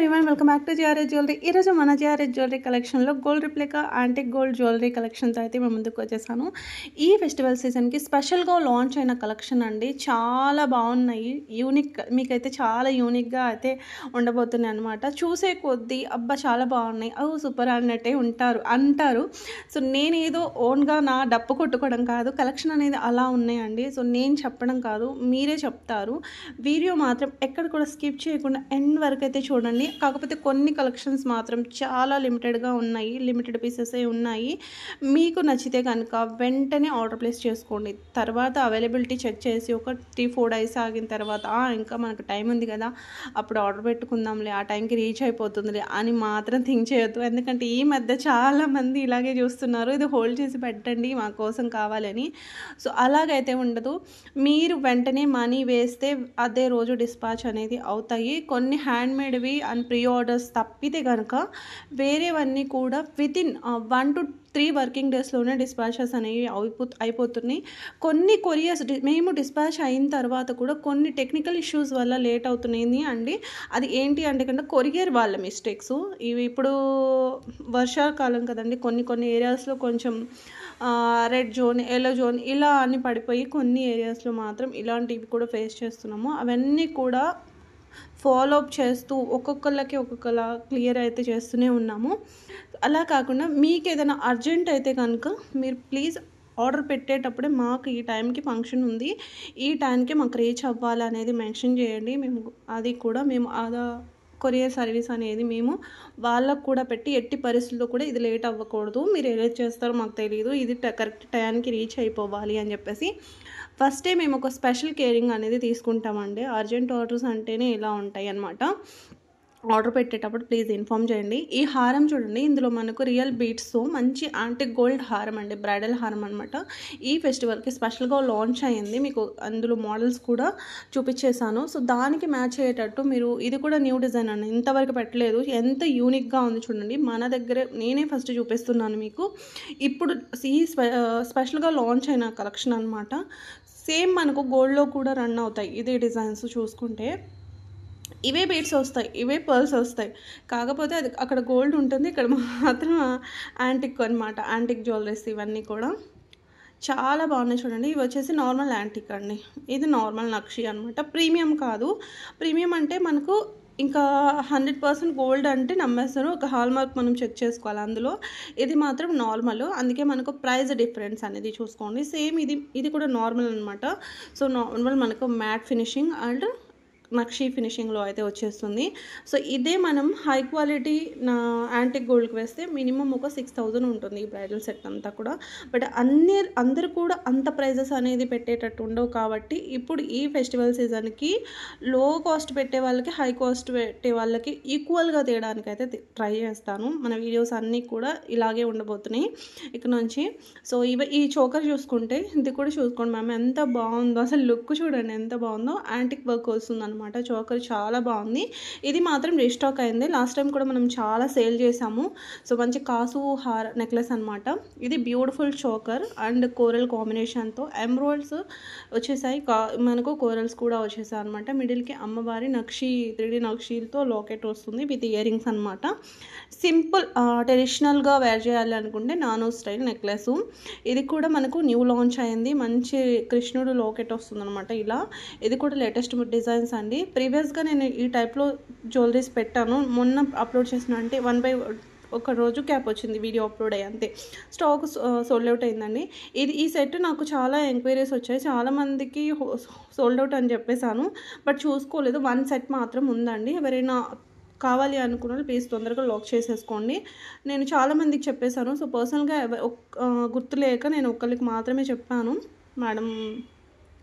everyone, welcome back to JRS Jewelry. ఈ రోజు మన JRS Jewelry collection లో gold replica antique gold jewellery collections అయితే మేము ముందుకు వచ్చేసాను. ఈ ఫెస్టివల్ సీజన్ కి స్పెషల్ గా లాంచ్ అయిన కలెక్షన్ అండి. చాలా బాగున్నాయి, యూనిక్, మీకైతే చాలా యూనిక్ గా అయితే ఉండబోతున్నాయి అన్నమాట. చూసే కొద్దీ అబ్బా చాలా బాగున్నాయి, అవు సూపర్ అన్నట్టే అంటారు. సో నేను ఏదో ఓన్ గా నా డప్పు కొట్టుకోవడం కాదు, కలెక్షన్ అనేది అలా ఉన్నాయండి. సో నేను చెప్పడం కాదు, మీరే చెప్తారు. వీడియో మాత్రం ఎక్కడ కూడా స్కిప్ చేయకుండా ఎండ్ వరకు అయితే చూడండి. కాకపోతే కొన్ని కలెక్షన్స్ మాత్రం చాలా లిమిటెడ్గా ఉన్నాయి, లిమిటెడ్ పీసెసే ఉన్నాయి. మీకు నచ్చితే కనుక వెంటనే ఆర్డర్ ప్లేస్ చేసుకోండి. తర్వాత అవైలబిలిటీ చెక్ చేసి ఒక 3-4 డేస్ ఆగిన తర్వాత ఇంకా మనకు టైం ఉంది కదా, అప్పుడు ఆర్డర్ పెట్టుకుందాంలే, ఆ టైంకి రీచ్ అయిపోతుందిలే అని మాత్రం థింక్ చేయొద్దు. ఎందుకంటే ఈ మధ్య చాలామంది ఇలాగే చూస్తున్నారు, ఇది హోల్డ్ చేసి పెట్టండి మా కోసం కావాలని. సో అలాగైతే ఉండదు. మీరు వెంటనే మనీ వేస్తే అదే రోజు డిస్పాచ్ అనేది అవుతాయి. కొన్ని హ్యాండ్మేడ్వి అండ్ ప్రీ ఆర్డర్స్ తప్పితే కనుక వేరేవన్నీ కూడా వితిన్ 1 to 3 వర్కింగ్ డేస్లోనే డిస్పాచెస్ అనేవి అయిపోతున్నాయి. కొన్ని కొరియర్స్ మేము డిస్పాచ్ అయిన తర్వాత కూడా కొన్ని టెక్నికల్ ఇష్యూస్ వల్ల లేట్ అవుతున్నాయి అండి. అది ఏంటి అంటే కనుక కొరియర్ వాళ్ళ మిస్టేక్స్. ఇవి ఇప్పుడు వర్షాకాలం కదండి, కొన్ని ఏరియాస్లో కొంచెం రెడ్ జోన్, ఎల్లో జోన్ ఇలా అన్ని పడిపోయి కొన్ని ఏరియాస్లో మాత్రం ఇలాంటివి కూడా ఫేస్ చేస్తున్నాము. అవన్నీ కూడా ఫాలో అప్ చేస్తూ ఒక్కొక్కళ్ళకి ఒక్కొక్కలా క్లియర్ అయితే చేస్తూనే ఉన్నాము. అలా కాకుండా మీకు ఏదైనా అర్జెంట్ అయితే కనుక మీరు ప్లీజ్ ఆర్డర్ పెట్టేటప్పుడే మాకు ఈ టైంకి ఫంక్షన్ ఉంది, ఈ టైంకి మాకు రీచ్ అవ్వాలి అనేది మెన్షన్ చేయండి. మేము కొరియర్ సర్వీస్ అనేది మేము వాళ్ళకు కూడా పెట్టి ఎట్టి పరిస్థితుల్లో కూడా ఇది లేట్ అవ్వకూడదు, మీరు ఎలా చేస్తారో మాకు తెలియదు, ఇది కరెక్ట్ టైంకి రీచ్ అయిపోవాలి అని చెప్పేసి ఫస్టే మేము ఒక స్పెషల్ కేరింగ్ అనేది తీసుకుంటామండి. అర్జెంట్ ఆర్డర్స్ అంటేనే ఇలా ఉంటాయి అన్నమాట. ఆర్డర్ పెట్టేటప్పుడు ప్లీజ్ ఇన్ఫామ్ చేయండి. ఈ హారం చూడండి, ఇందులో మనకు రియల్ బీట్స్తో మంచి యాంటిక్ గోల్డ్ హారం అండి, బ్రైడల్ హారం అనమాట. ఈ ఫెస్టివల్కి స్పెషల్గా లాంచ్ అయ్యింది, మీకు అందులో మోడల్స్ కూడా చూపించేశాను. సో దానికి మ్యాచ్ అయ్యేటట్టు మీరు, ఇది కూడా న్యూ డిజైన్ అండి, ఇంతవరకు పెట్టలేదు. ఎంత యూనిక్గా ఉంది చూడండి. మన దగ్గర నేనే ఫస్ట్ చూపిస్తున్నాను మీకు. ఇప్పుడు ఈ స్పెషల్గా లాంచ్ అయిన కలెక్షన్ అనమాట. సేమ్ మనకు గోల్డ్లో కూడా రన్ అవుతాయి ఇదే డిజైన్స్. చూసుకుంటే ఇవే బీడ్స్ వస్తాయి, ఇవే పర్ల్స్ వస్తాయి, కాకపోతే అది అక్కడ గోల్డ్ ఉంటుంది, ఇక్కడ మాత్రం యాంటిక్ అనమాట. యాంటిక్ జ్యువెలరీస్ ఇవన్నీ కూడా చాలా బాగున్నాయి చూడండి. ఇవి వచ్చేసి నార్మల్ యాంటిక్ అండి, ఇది నార్మల్ నక్షి అనమాట, ప్రీమియం కాదు. ప్రీమియం అంటే మనకు ఇంకా 100% గోల్డ్ అంటే నమ్మేస్తారు, ఒక హాల్ మార్క్ మనం చెక్ చేసుకోవాలి అందులో. ఇది మాత్రం నార్మల్, అందుకే మనకు ప్రైస్ డిఫరెన్స్ అనేది చూసుకోండి. సేమ్ ఇది కూడా నార్మల్ అనమాట. సో నార్మల్ మనకు మ్యాట్ ఫినిషింగ్ అండ్ నక్షి ఫినిషింగ్లో అయితే వచ్చేస్తుంది. సో ఇదే మనం హై క్వాలిటీ యాంటిక్ గోల్డ్కి వేస్తే మినిమం ఒక 6,000 ఉంటుంది ఈ బ్రైడల్ సెట్ అంతా కూడా. బట్ అందరు కూడా అంత ప్రైజెస్ అనేది పెట్టేటట్టు ఉండవు. కాబట్టి ఇప్పుడు ఈ ఫెస్టివల్ సీజన్కి లో కాస్ట్ పెట్టే వాళ్ళకి, హై కాస్ట్ పెట్టే వాళ్ళకి ఈక్వల్గా తేయడానికి అయితే ట్రై చేస్తాను. మన వీడియోస్ అన్నీ కూడా ఇలాగే ఉండబోతున్నాయి ఇక్కడ నుంచి. సో ఈ చోకర్ చూసుకుంటే, ఇది కూడా చూసుకోండి మ్యామ్, ఎంత బాగుందో అసలు, లుక్ చూడండి ఎంత బాగుందో. యాంటిక్ వర్క్ వస్తుంది అనమాట, చోకర్ చాలా బాగుంది. ఇది మాత్రం రీస్టాక్ అయింది, లాస్ట్ టైం కూడా మనం చాలా సేల్ చేసాము. సో మంచి కాసు నెక్లెస్ అనమాట. ఇది బ్యూటిఫుల్ చోకర్ అండ్ కోరల్ కాంబినేషన్తో ఎమరాల్డ్స్ వచ్చేసాయి, మనకు కోరల్స్ కూడా వచ్చేసాయి అనమాట. మిడిల్కి అమ్మవారి నక్షి 3D నక్షిలతో లాకెట్ వస్తుంది విత్ ఇయర్ రింగ్స్ అనమాట. సింపుల్ ట్రెడిషనల్గా వేర్ చేయాలి అనుకుంటే నానో స్టైల్ నెక్లెస్. ఇది కూడా మనకు న్యూ లాంచ్ అయింది, మంచి కృష్ణుడు లాకెట్ వస్తుంది అనమాట ఇలా. ఇది కూడా లేటెస్ట్ డిజైన్స్ అండి. ప్రీవియస్గా నేను ఈ టైప్లో జ్యువెలరీస్ పెట్టాను, మొన్న అప్లోడ్ చేసిన, అంటే 1 by 1 రోజు క్యాప్ వచ్చింది వీడియో అప్లోడ్ అయ్యి అంతే, స్టాక్ సోల్డ్ అవుట్ అయిందండి. ఈ సెట్ నాకు చాలా ఎంక్వైరీస్ వచ్చాయి, చాలామందికి సోల్డ్ అవుట్ అని చెప్పేశాను, బట్ చూసుకోలేదు. 1 సెట్ మాత్రం ఉందండి. ఎవరైనా కావాలి అనుకున్న ప్లీజ్ తొందరగా లాక్ చేసేసుకోండి. నేను చాలామందికి చెప్పేశాను. సో పర్సనల్గా గుర్తులేక నేను ఒక్కరికి మాత్రమే చెప్పాను, మేడం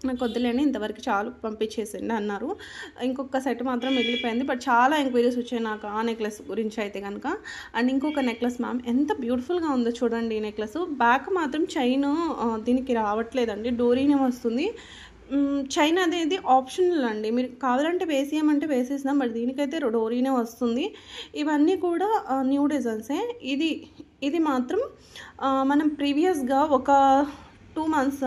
నాకు వద్దులేండి ఇంతవరకు చాలు పంపించేసిండి అన్నారు. ఇంకొక సెట్ మాత్రం మిగిలిపోయింది, బట్ చాలా ఎంక్వైరీస్ వచ్చాయి నాకు ఆ నెక్లెస్ గురించి అయితే కనుక. అండ్ ఇంకొక నెక్లెస్ మ్యామ్, ఎంత బ్యూటిఫుల్గా ఉందో చూడండి ఈ నెక్లెస్. బ్యాక్ మాత్రం చైన్ దీనికి రావట్లేదండి, డోరీనే వస్తుంది. చైన్ అనేది ఆప్షనల్ అండి, మీరు కావాలంటే వేసేయమంటే వేసేసినాం, బట్ దీనికైతే డోరీనే వస్తుంది. ఇవన్నీ కూడా న్యూ డిజైన్సే. ఇది మాత్రం మనం ప్రీవియస్గా ఒక 2 మంత్స్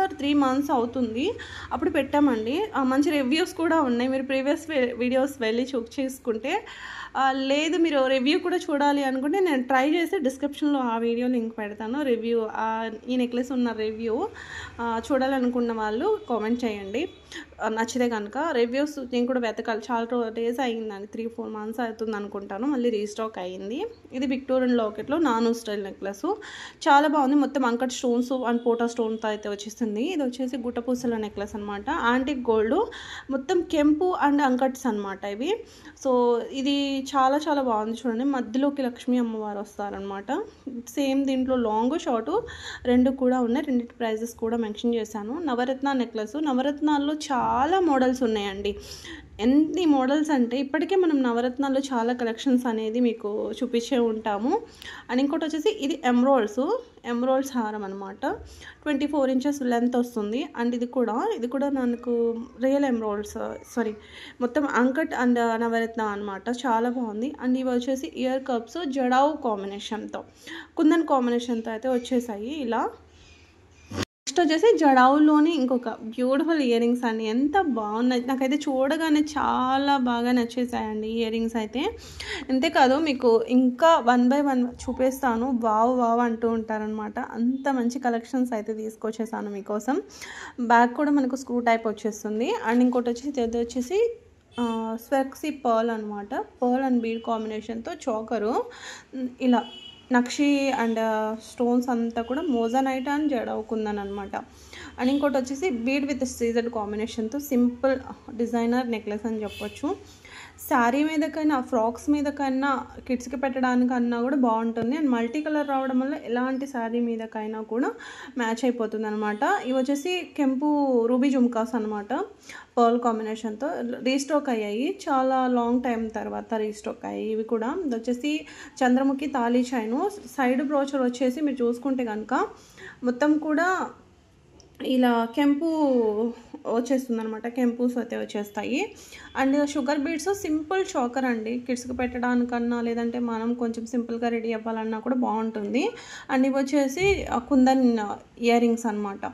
ఆర్ 3 మంత్స్ అవుతుంది. అప్పుడు పెట్టామండి. మంచి రివ్యూస్ కూడా ఉన్నాయి. మీరు ప్రీవియస్ వీడియోస్ వెళ్ళి చెక్ చేసుకుంటే, లేదు మీరు రివ్యూ కూడా చూడాలి అనుకుంటే నేను ట్రై చేసి డిస్క్రిప్షన్లో ఆ వీడియో లింక్ పెడతాను. రివ్యూ ఈ నెక్లెస్ ఉన్న రివ్యూ చూడాలనుకున్న వాళ్ళు కామెంట్ చేయండి. నచ్చితే కనుక రివ్యూస్ నేను కూడా వెతకాలి. చాలా డేస్ అయ్యిందండి, 3-4 మంత్స్ అవుతుంది అనుకుంటాను. మళ్ళీ రీస్టాక్ అయ్యింది. ఇది విక్టోరియన్ లాకెట్లో నాను స్టైల్ నెక్లెస్. చాలా బాగుంది. మొత్తం అంకట్ స్టోన్స్ అండ్ పోటా స్టోన్తో అయితే వచ్చేసింది. ఇది వచ్చేసి గుట్టపూసల నెక్లెస్ అనమాట. యాంటిక్ గోల్డ్, మొత్తం కెంపు అండ్ అంకట్స్ అనమాట ఇవి. సో ఇది చాలా చాలా బాగుంది చూడండి. మధ్యలోకి లక్ష్మీ అమ్మవారు వస్తారనమాట. సేమ్ దీంట్లో లాంగ్ షార్ట్ రెండు కూడా ఉన్నాయి. రెండింటి ప్రైజెస్ కూడా మెన్షన్ చేశాను. నవరత్న నెక్లెస్. నవరత్నాల్లో చాలా మోడల్స్ ఉన్నాయండి. ఎన్ని మోడల్స్ అంటే ఇప్పటికే మనం నవరత్నాల్లో చాలా కలెక్షన్స్ అనేది మీకు చూపించే ఉంటాము. అండ్ ఇంకోటి వచ్చేసి ఇది ఎమ్రోల్స్ హారం అనమాట. 24 ఇంచెస్ లెంత్ వస్తుంది. అండ్ ఇది కూడా నాకు రియల్ మొత్తం అంకట్ అండ్ నవరత్న అనమాట. చాలా బాగుంది. అండ్ ఇవి వచ్చేసి ఇయర్ కప్స్ జడావు కాంబినేషన్తో, కుందన్ కాంబినేషన్తో అయితే వచ్చేసాయి ఇలా. నెక్స్ట్ వచ్చేసి జడావులోని ఇంకొక బ్యూటిఫుల్ ఇయర్ రింగ్స్ అండి. ఎంత బాగున్నాయి, నాకైతే చూడగానే చాలా బాగా నచ్చేసాయండి ఇయర్ రింగ్స్ అయితే. అంతేకాదు మీకు ఇంకా 1 by 1 చూపిస్తాను. వావ్ అంటూ ఉంటారనమాట. అంత మంచి కలెక్షన్స్ అయితే తీసుకొచ్చేసాను మీకోసం. బ్యాగ్ కూడా మనకు స్క్రూ టైప్ వచ్చేస్తుంది. అండ్ ఇంకోటి వచ్చేసి స్వెక్సీ పర్ల్ అనమాట. పర్ల్ అండ్ బీడ్ కాంబినేషన్తో చోకరు ఇలా నక్షి అండ్ స్టోన్స్ అంతా కూడా మోజనైట్ అండ్ జడవుకుందని అనమాట. అండ్ ఇంకోటి వచ్చేసి బీడ్ విత్ సీజెడ్ కాంబినేషన్తో సింపుల్ డిజైనర్ నెక్లెస్ అని చెప్పొచ్చు. శారీ మీదకైనా ఫ్రాక్స్ మీదకైనా కిడ్స్కి పెట్టడానికన్నా కూడా బాగుంటుంది. అండ్ మల్టీ కలర్ రావడం వల్ల ఎలాంటి శారీ మీదకైనా కూడా మ్యాచ్ అయిపోతుంది అనమాట. ఇవి వచ్చేసి కెంపు రూబీ జుమ్కాస్ అనమాట. పర్ల్ కాంబినేషన్తో రీస్టాక్ అయ్యాయి. చాలా లాంగ్ టైం తర్వాత రీస్టాక్ అయ్యాయి ఇవి కూడా. ఇది వచ్చేసి Chandramukhi thali chain. Side brochure వచ్చేసి మీరు చూసుకుంటే కనుక మొత్తం కూడా ఇలా కెంపు వచ్చేస్తుంది అనమాట. కెంపూస్ అయితే వచ్చేస్తాయి. And sugar beads simple choker అండి. కిడ్స్కి పెట్టడానికన్నా లేదంటే మనం కొంచెం సింపుల్గా రెడీ అవ్వాలన్నా కూడా బాగుంటుంది. అండ్ ఇవి వచ్చేసి కుందన్ ఇయర్ రింగ్స్ అనమాట.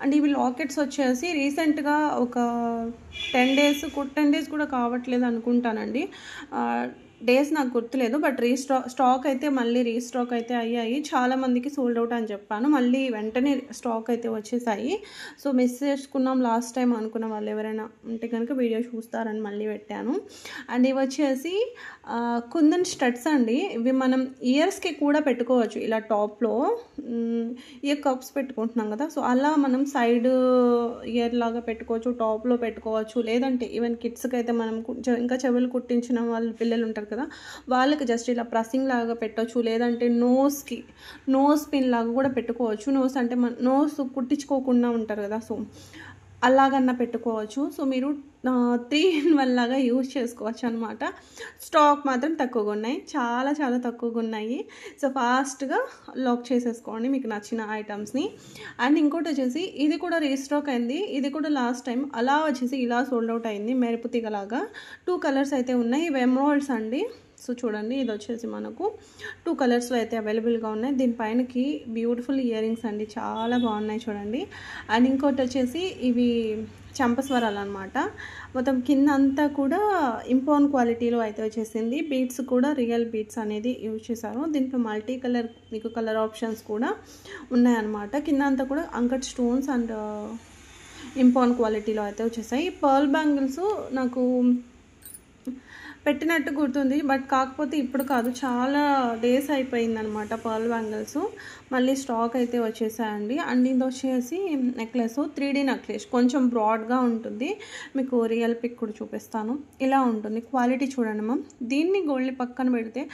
అండ్ ఇవి లాకెట్స్ వచ్చేసి రీసెంట్గా ఒక 10 డేస్ కూడా కావట్లేదు అనుకుంటానండి. డేస్ నాకు గుర్తులేదు. బట్ స్టాక్ అయితే మళ్ళీ రీస్టాక్ అయితే అయ్యాయి. చాలామందికి సోల్డ్ అవుట్ అని చెప్పాను. మళ్ళీ వెంటనే స్టాక్ అయితే వచ్చేసాయి. సో మిస్ చేసుకున్నాం లాస్ట్ టైం అనుకున్న వాళ్ళు ఎవరైనా ఉంటే కనుక వీడియో చూస్తారని మళ్ళీ పెట్టాను. అండ్ ఇవి వచ్చేసి కుందన్ స్టడ్స్ అండి. ఇవి మనం ఇయర్స్కి కూడా పెట్టుకోవచ్చు. ఇలా టాప్లో ఇయర్ కప్స్ పెట్టుకుంటున్నాం కదా, సో అలా మనం సైడ్ ఇయర్ లాగా పెట్టుకోవచ్చు, టాప్లో పెట్టుకోవచ్చు. లేదంటే ఈవెన్ కిడ్స్కి అయితే మనం ఇంకా చెవులు కుట్టించిన వాళ్ళు పిల్లలు ఉంటారు కదా, వాళ్ళకి జస్ట్ ఇలా ప్రెస్సింగ్ లాగా పెట్టవచ్చు. లేదంటే నోస్ పిన్ లాగా కూడా పెట్టుకోవచ్చు. నోస్ అంటే నోస్ కుట్టించుకోకుండా ఉంటారు కదా, సో అలాగన్నా పెట్టుకోవచ్చు. సో మీరు 3-in-1 లాగా యూజ్ చేసుకోవచ్చు అనమాట. స్టాక్ మాత్రం తక్కువగా ఉన్నాయి, చాలా చాలా తక్కువగా ఉన్నాయి. సో ఫాస్ట్గా లాక్ చేసేసుకోండి మీకు నచ్చిన ఐటమ్స్ని. అండ్ ఇంకోటి వచ్చేసి ఇది కూడా రీస్టాక్ అయింది. ఇది కూడా లాస్ట్ టైం అలా వచ్చేసి ఇలా సోల్డ్ అవుట్ అయింది. మెరుపు తీగలాగా 2 కలర్స్ అయితే ఉన్నాయి. ఇవి ఎమరాల్డ్స్ అండి. సో చూడండి, ఇది వచ్చేసి మనకు 2 కలర్స్లో అయితే అవైలబుల్గా ఉన్నాయి. దీనిపైనకి బ్యూటిఫుల్ ఇయర్ రింగ్స్ అండి, చాలా బాగున్నాయి చూడండి. అండ్ ఇంకోటి వచ్చేసి ఇవి చంపస్వరాలు అనమాట. మొత్తం కింద అంతా కూడా ఇంపోన్ క్వాలిటీలో అయితే వచ్చేసింది. బీడ్స్ కూడా రియల్ బీడ్స్ అనేది యూజ్ చేశారు. దీంట్లో మల్టీ కలర్ మీకు కలర్ ఆప్షన్స్ కూడా ఉన్నాయన్నమాట. కింద అంతా కూడా అంకట్ స్టోన్స్ అండ్ ఇంపోన్ క్వాలిటీలో అయితే వచ్చేసాయి. పర్ల్ బ్యాంగిల్స్ నాకు పెట్టినట్టు గుర్తుంది, బట్ కాకపోతే ఇప్పుడు కాదు, చాలా డేస్ అయిపోయిందనమాట పర్ల్ బ్యాంగిల్స్. మళ్ళీ స్టాక్ అయితే వచ్చేసాయండి. అండ్ ఇది వచ్చేసి నెక్లెస్ 3D నెక్లెస్, కొంచెం బ్రాడ్గా ఉంటుంది. మీకు రియల్ పిక్ కూడా చూపిస్తాను. ఇలా ఉంటుంది క్వాలిటీ చూడండి మ్యామ్. దీన్ని గోల్డ్ని పక్కన పెడితే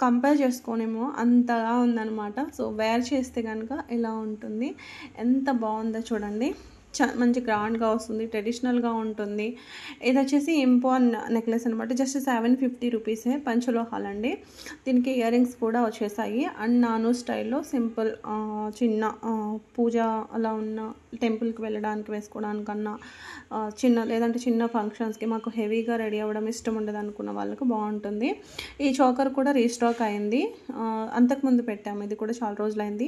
కంపేర్ చేసుకోనేమో అంతగా ఉందన్నమాట. సో వేర్ చేస్తే కనుక ఇలా ఉంటుంది. ఎంత బాగుందో చూడండి, మంచి గ్రాండ్గా వస్తుంది, ట్రెడిషనల్గా ఉంటుంది. ఇది వచ్చేసి ఇంపాన్ నెక్లెస్ అనమాట. జస్ట్ 750 రూపీసే. పంచలోహాలండి. దీనికి ఇయర్ రింగ్స్ కూడా వచ్చేసాయి. అండ్ నాను స్టైల్లో సింపుల్ చిన్న పూజ అలా ఉన్న టెంపుల్కి వెళ్ళడానికి వేసుకోవడానికన్నా చిన్న లేదంటే చిన్న ఫంక్షన్స్కి మాకు హెవీగా రెడీ అవ్వడం ఇష్టం ఉండదు అనుకున్న వాళ్ళకు బాగుంటుంది. ఈ చోకర్ కూడా రీస్టాక్ అయింది, అంతకుముందు పెట్టాము, ఇది కూడా చాలా రోజులైంది.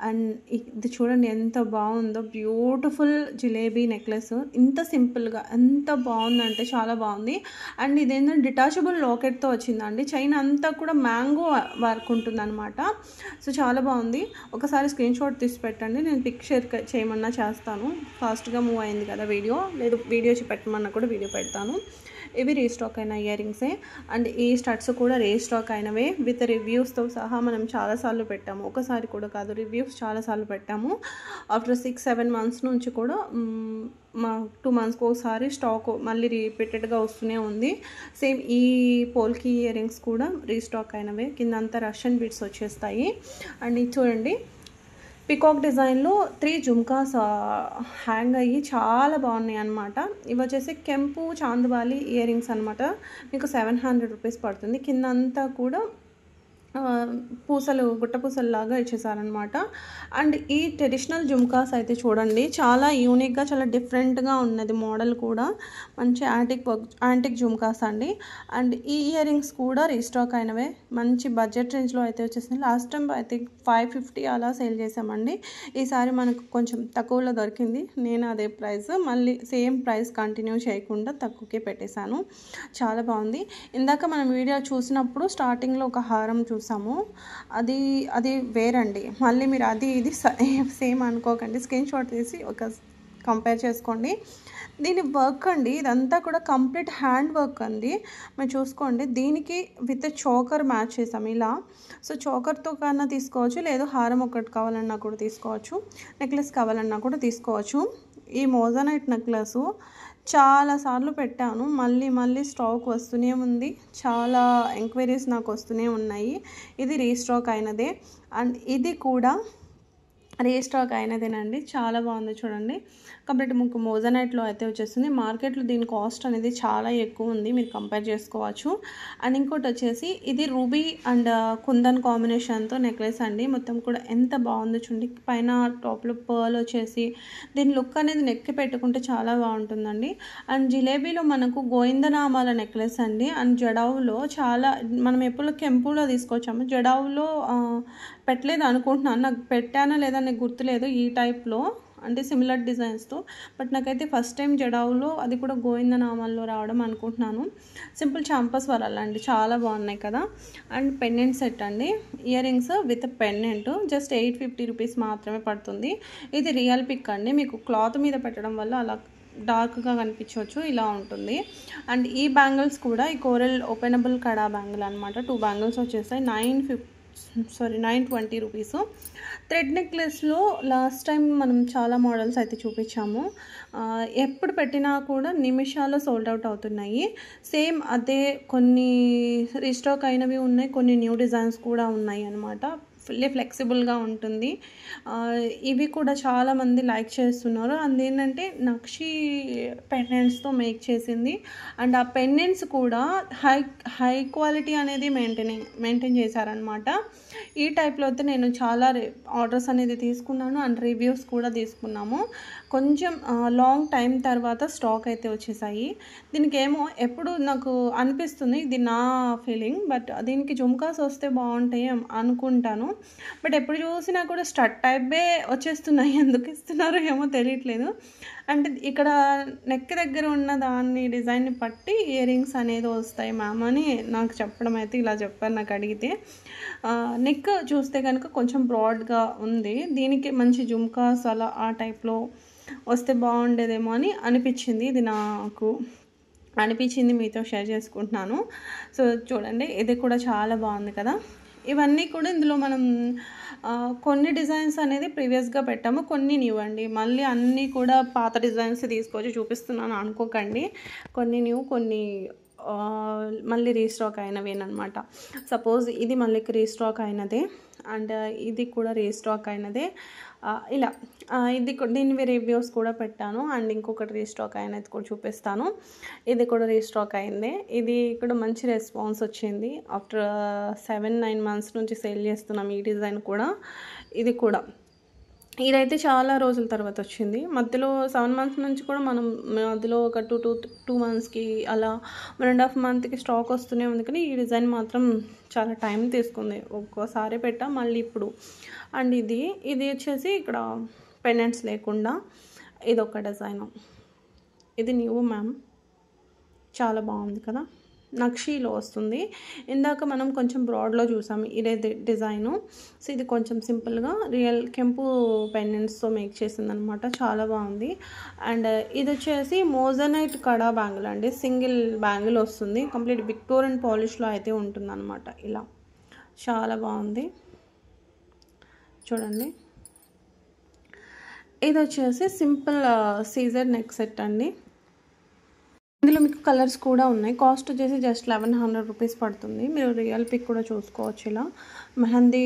అండ్ ఇది చూడండి ఎంత బాగుందో, బ్యూటిఫుల్ జిలేబీ నెక్లెస్, ఇంత సింపుల్గా ఎంత బాగుందంటే చాలా బాగుంది. అండ్ ఇదేంటంటే డిటాచబుల్ లాకెట్తో వచ్చిందండి, చైన్ అంతా కూడా మ్యాంగో వర్క్ ఉంటుంది అనమాట. సో చాలా బాగుంది. ఒకసారి స్క్రీన్ షాట్ తీసి పెట్టండి, నేను పిక్ షేర్ చేయమన్నా చేస్తాను. ఫాస్ట్గా మూవ్ అయింది కదా వీడియో, లేదు వీడియో పెట్టమన్నా కూడా వీడియో పెడతాను. ఇవి రీస్టాక్ అయిన ఇయర్ రింగ్సే. అండ్ ఈ స్టడ్స్ కూడా రీస్టాక్ అయినవే, విత్ రివ్యూస్తో సహా మనం చాలాసార్లు పెట్టాము, ఒకసారి కూడా కాదు, రివ్యూస్ చాలాసార్లు పెట్టాము. ఆఫ్టర్ 6-7 months నుంచి కూడా మా 2 monthsకి ఒకసారి స్టాక్ మళ్ళీ రిపీటెడ్గా వస్తూనే ఉంది. సేమ్ ఈ పోల్కి ఇయర్ రింగ్స్ కూడా రీస్టాక్ అయినవే, కింద అంతా రష్యన్ బీడ్స్ వచ్చేస్తాయి. అండ్ ఇది చూడండి, పికాక్ డిజైన్లో 3 జుమ్కాస్ హ్యాంగ్ అయ్యి చాలా బాగున్నాయి అనమాట. ఇవి వచ్చేసి కెంపు చాందబాలి ఇయర్ రింగ్స్ అనమాట. మీకు 700 రూపీస్ పడుతుంది. కింద అంతా కూడా పూసలు, గుట్ట పూసల్లాగా ఇచ్చేసారనమాట. అండ్ ఈ ట్రెడిషనల్ జుమ్కాస్ అయితే చూడండి, చాలా యూనిక్గా, చాలా డిఫరెంట్గా ఉన్నది మోడల్ కూడా, మంచి యాంటిక్ జుమ్కాస్ అండి. అండ్ ఈ ఇయర్ రింగ్స్ కూడా రీస్టాక్ అయినవే, మంచి బడ్జెట్ రేంజ్లో అయితే వచ్చేసింది. లాస్ట్ టైం అయితే 550 అలా సేల్ చేసామండి, ఈసారి మనకు కొంచెం తక్కువలో దొరికింది, నేను అదే ప్రైస్ మళ్ళీ సేమ్ ప్రైస్ కంటిన్యూ చేయకుండా తక్కువకే పెట్టేశాను. చాలా బాగుంది. ఇందాక మనం వీడియో చూసినప్పుడు స్టార్టింగ్లో ఒక హారం చూసాము, అది వేరండి, మళ్ళీ మీరు అది ఇది సేమ్ అనుకోకండి, స్క్రీన్ షాట్ తీసి ఒక కంపేర్ చేసుకోండి. దీని వర్క్ అండి, ఇదంతా కూడా కంప్లీట్ హ్యాండ్ వర్క్ అండి, మీరు చూసుకోండి. దీనికి విత్ చోకర్ మ్యాచ్ చేసాము ఇలా. సో చోకర్తో కన్నా తీసుకోవచ్చు, లేదు హారం ఒకటి కావాలన్నా కూడా తీసుకోవచ్చు, నెక్లెస్ కావాలన్నా కూడా తీసుకోవచ్చు. ఈ మోజనైట్ నెక్లెస్ చాలాసార్లు పెట్టాను, మళ్ళీ స్టాక్ వస్తూనే ఉంది, చాలా ఎంక్వైరీస్ నాకు వస్తూనే ఉన్నాయి. ఇది రీస్టాక్ అయినదే. అండ్ ఇది కూడా రీస్టాక్ అయినదేనండి, చాలా బాగుంది చూడండి. కంప్లీట్ మీకు మోజనైట్లో అయితే వచ్చేస్తుంది. మార్కెట్లో దీని కాస్ట్ అనేది చాలా ఎక్కువ ఉంది, మీరు కంపేర్ చేసుకోవచ్చు. అండ్ ఇంకోటి వచ్చేసి ఇది రూబీ అండ్ కుందన్ కాంబినేషన్తో నెక్లెస్ అండి. మొత్తం కూడా ఎంత బాగుందో చూడండి, పైన టాప్లో పర్ల్ వచ్చేసి దీని లుక్ అనేది నెక్కి పెట్టుకుంటే చాలా బాగుంటుందండి. అండ్ జిలేబీలో మనకు గోవిందనామాల నెక్లెస్ అండి. అండ్ జడావులో చాలా, మనం ఎప్పుడు కెంపులో తీసుకొచ్చాము, జడావులో పెట్టలేదు అనుకుంటున్నాను, నాకు పెట్టానా లేదా నాకు గుర్తులేదు ఈ టైప్లో, అంటే సిమిలర్ డిజైన్స్తో. బట్ నాకైతే ఫస్ట్ టైం జడావులో, అది కూడా గోవిందనామాల్లో రావడం అనుకుంటున్నాను. సింపుల్ చాంపస్ వరాలండి, చాలా బాగున్నాయి కదా. అండ్ పెండెంట్ సెట్ అండి, ear rings with pendant, just 850 rupees మాత్రమే పడుతుంది. ఇది రియల్ పిక్ అండి, మీకు క్లాత్ మీద పెట్టడం వల్ల అలా డార్క్గా కనిపించవచ్చు, ఇలా ఉంటుంది. అండ్ ఈ బ్యాంగిల్స్ కూడా ఈ కోరల్ ఓపెనబుల్ కడా బ్యాంగిల్ అనమాట. 2 బ్యాంగిల్స్ వచ్చేస్తాయి, 920 రూపీస్. థ్రెడ్ నెక్లెస్లో లాస్ట్ టైం మనం చాలా మోడల్స్ అయితే చూపించాము, ఎప్పుడు పెట్టినా కూడా నిమిషాల్లో సోల్డ్ అవుట్ అవుతున్నాయి. సేమ్ అదే కొన్ని రీస్టాక్ అయినవి ఉన్నాయి, కొన్ని న్యూ డిజైన్స్ కూడా ఉన్నాయి అనమాట. ఫుల్లీ ఫ్లెక్సిబుల్గా ఉంటుంది. ఇవి కూడా చాలామంది లైక్ చేస్తున్నారు. అందేంటంటే నక్షి పెండెంట్స్తో మేక్ చేసింది. అండ్ ఆ పెండెంట్స్ కూడా హై క్వాలిటీ అనేది మెయింటైన్ చేశారనమాట. ఈ టైప్లో అయితే నేను చాలా ఆర్డర్స్ అనేది తీసుకున్నాను, అండ్ రివ్యూస్ కూడా తీసుకున్నాము. కొంచెం లాంగ్ టైం తర్వాత స్టాక్ అయితే వచ్చేసాయి. దీనికి ఏమో ఎప్పుడు నాకు అనిపిస్తుంది, ఇది నా ఫీలింగ్, బట్ దీనికి జుమ్కాస్ వస్తే బాగుంటాయి అనుకుంటాను. బట్ ఎప్పుడు చూసినా కూడా స్టడ్ టైపే వచ్చేస్తున్నాయి, ఎందుకు ఇస్తున్నారో ఏమో తెలియట్లేదు. అంటే ఇక్కడ నెక్ దగ్గర ఉన్న దాన్ని డిజైన్ని బట్టి ఇయర్ రింగ్స్ అనేది వస్తాయి మ్యామ్ అని నాకు చెప్పడం అయితే ఇలా చెప్పారు నాకు అడిగితే. నెక్ చూస్తే కనుక కొంచెం బ్రాడ్గా ఉంది, దీనికి మంచి జుమ్కాస్ అలా ఆ టైప్లో వస్తే బాగుండేదేమో అని అనిపించింది. ఇది నాకు అనిపించింది, మీతో షేర్ చేసుకుంటున్నాను. సో చూడండి, ఇది కూడా చాలా బాగుంది కదా. ఇవన్నీ కూడా ఇందులో మనం కొన్ని డిజైన్స్ అనేది ప్రీవియస్గా పెట్టాము, కొన్ని న్యూ అండి. మళ్ళీ అన్నీ కూడా పాత డిజైన్స్ తీసుకొచ్చి చూపిస్తున్నాను అనుకోకండి, కొన్ని న్యూ, కొన్ని మళ్ళీ రీస్టాక్ అయినవేనమాట. సపోజ్ ఇది మళ్ళీ రీస్టాక్ అయినదే, అండ్ ఇది కూడా రీస్టాక్ అయినదే. ఇలా దీని రివ్యూస్ కూడా పెట్టాను. అండ్ ఇంకొకటి రీస్టాక్ అయినది కూడా చూపిస్తాను. ఇది కూడా రీస్టాక్ అయింది. ఇది కూడా మంచి రెస్పాన్స్ వచ్చింది. ఆఫ్టర్ 7-9 months నుంచి సేల్ చేస్తున్నాం ఈ డిజైన్ కూడా. ఇది కూడా ఇదైతే చాలా రోజుల తర్వాత వచ్చింది. మధ్యలో 7 మంత్స్ నుంచి కూడా మనం మధ్యలో ఒక 2 మంత్స్‌కి అలా 1.5 మంత్‌కి స్టాక్ వస్తూనే ఉంది. కానీ ఈ డిజైన్ మాత్రం చాలా టైం తీసుకుంది. ఒక్కోసారి పెట్టా మళ్ళీ ఇప్పుడు. అండ్ ఇది వచ్చేసి ఇక్కడ పెండెంట్స్ లేకుండా ఇదొక డిజైను. ఇది న్యూ మ్యామ్. చాలా బాగుంది కదా, నక్షీలో వస్తుంది. ఇందాక మనం కొంచెం బ్రాడ్లో చూసాము ఇదే డిజైను. సో ఇది కొంచెం సింపుల్గా రియల్ కెంపు పెండెంట్స్తో మేక్ చేసిందనమాట. చాలా బాగుంది. అండ్ ఇది వచ్చేసి మోజనైట్ కడా బ్యాంగిల్ అండి. సింగిల్ బ్యాంగిల్ వస్తుంది. కంప్లీట్ విక్టోరియన్ పాలిష్లో అయితే ఉంటుందన్నమాట. ఇలా చాలా బాగుంది చూడండి. ఇది వచ్చేసి సింపుల్ సీజర్ నెక్ సెట్ అండి. ఇందులో మీకు కలర్స్ కూడా ఉన్నాయి. కాస్ట్ వచ్చేసి జస్ట్ 1100 రూపీస్ పడుతుంది. మీరు రియల్ పిక్ కూడా చూసుకోవచ్చు. ఇలా మెహందీ